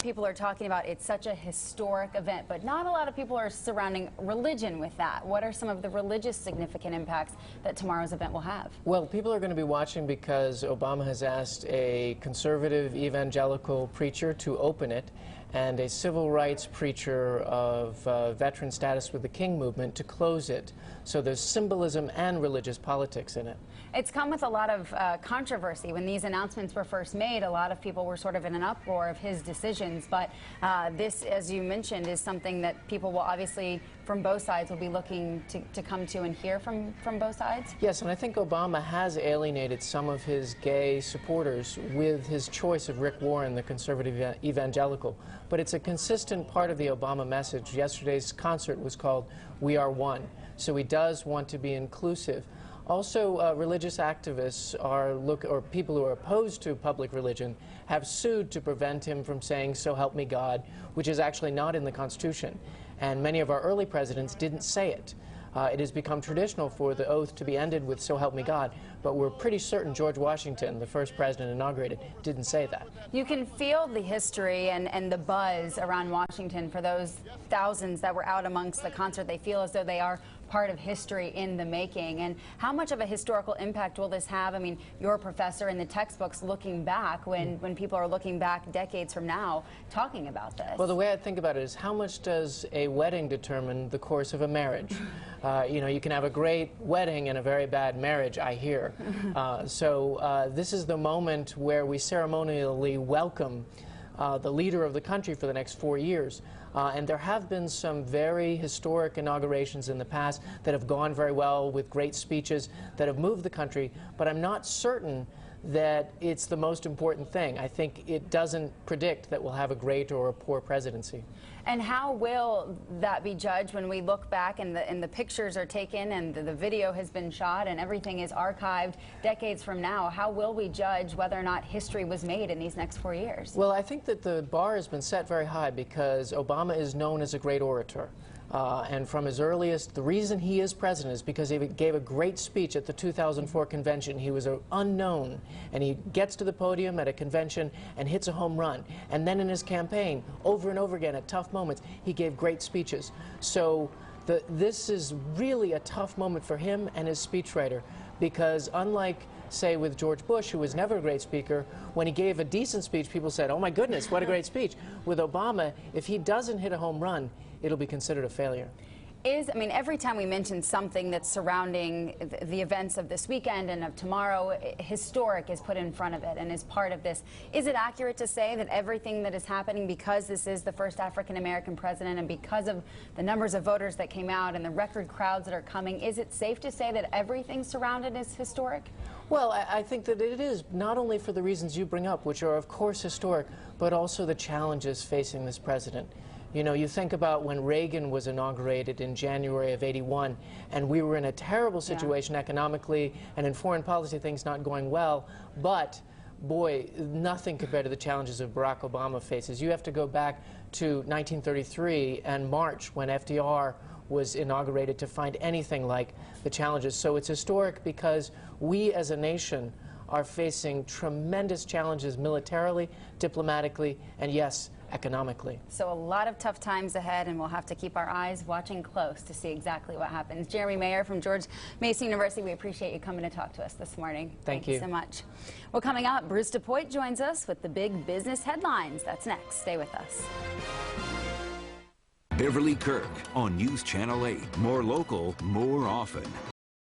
People are talking about it's such a historic event, but not a lot of people are surrounding religion with that. What are some of the religious significant impacts that tomorrow's event will have? Well, people are going to be watching because Obama has asked a conservative evangelical preacher to open it and a civil rights preacher of veteran status with the King movement to close it. So there's symbolism and religious politics in it. It's come with a lot of controversy. When these announcements were first made, a lot of people were sort of in an uproar of his decisions. But this, as you mentioned, is something that people will obviously, from both sides, will be looking to come to and hear from both sides? Yes, and I think Obama has alienated some of his gay supporters with his choice of Rick Warren, the conservative evangelical. But it's a consistent part of the Obama message. Yesterday's concert was called "We Are One," so he does want to be inclusive. Also, religious activists or people who are opposed to public religion have sued to prevent him from saying, "So help me God," which is actually not in the Constitution. And many of our early presidents didn't say it. It has become traditional for the oath to be ended with "So help me God," but we're pretty certain George Washington, the first president inaugurated, didn't say that. You can feel the history and the buzz around Washington for those thousands that were out amongst the concert. They feel as though they are part of history in the making. And how much of a historical impact will this have? I mean, you're a professor in the textbooks looking back when people are looking back decades from now talking about this. Well, the way I think about it is, how much does a wedding determine the course of a marriage? You know, you can have a great wedding and a very bad marriage, I hear. So this is the moment where we ceremonially welcome the leader of the country for the next 4 years. And there have been some very historic inaugurations in the past that have gone very well with great speeches that have moved the country, but I'm not certain that it's the most important thing. I think it doesn't predict that we'll have a great or a poor presidency. And how will that be judged when we look back and the pictures are taken and the video has been shot and everything is archived decades from now? How will we judge whether or not history was made in these next 4 years? Well, I think that the bar has been set very high because Obama is known as a great orator. And from his earliest, the reason he is president is because he gave a great speech at the 2004 convention. He was unknown, and he gets to the podium at a convention and hits a home run. And then in his campaign, over and over again at tough moments, he gave great speeches. So this is really a tough moment for him and his speechwriter, because unlike, say, with George Bush, who was never a great speaker, when he gave a decent speech, people said, "Oh my goodness, what a great speech." With Obama, if he doesn't hit a home run, it'll be considered a failure. I mean, every time we mention something that's surrounding the events of this weekend and of tomorrow, historic is put in front of it and is part of this. Is it accurate to say that everything that is happening, because this is the first African-American president and because of the numbers of voters that came out and the record crowds that are coming, is it safe to say that everything surrounded is historic? Well, I think that it is, not only for the reasons you bring up, which are of course historic, but also the challenges facing this president. You know, you think about when Reagan was inaugurated in January of '81, and we were in a terrible situation economically and in foreign policy, things not going well, but boy, nothing compared to the challenges of Barack Obama faces. You have to go back to 1933 and March when FDR was inaugurated to find anything like the challenges. So it's historic because we as a nation are facing tremendous challenges militarily, diplomatically, and yes, economically. So a lot of tough times ahead, and we'll have to keep our eyes watching close to see exactly what happens. Jeremy Mayer from George Mason University, we appreciate you coming to talk to us this morning. Thank you so much. Well, coming up, Bruce DePoit joins us with the big business headlines. That's next. Stay with us. Beverly Kirk on News Channel 8. More local, more often.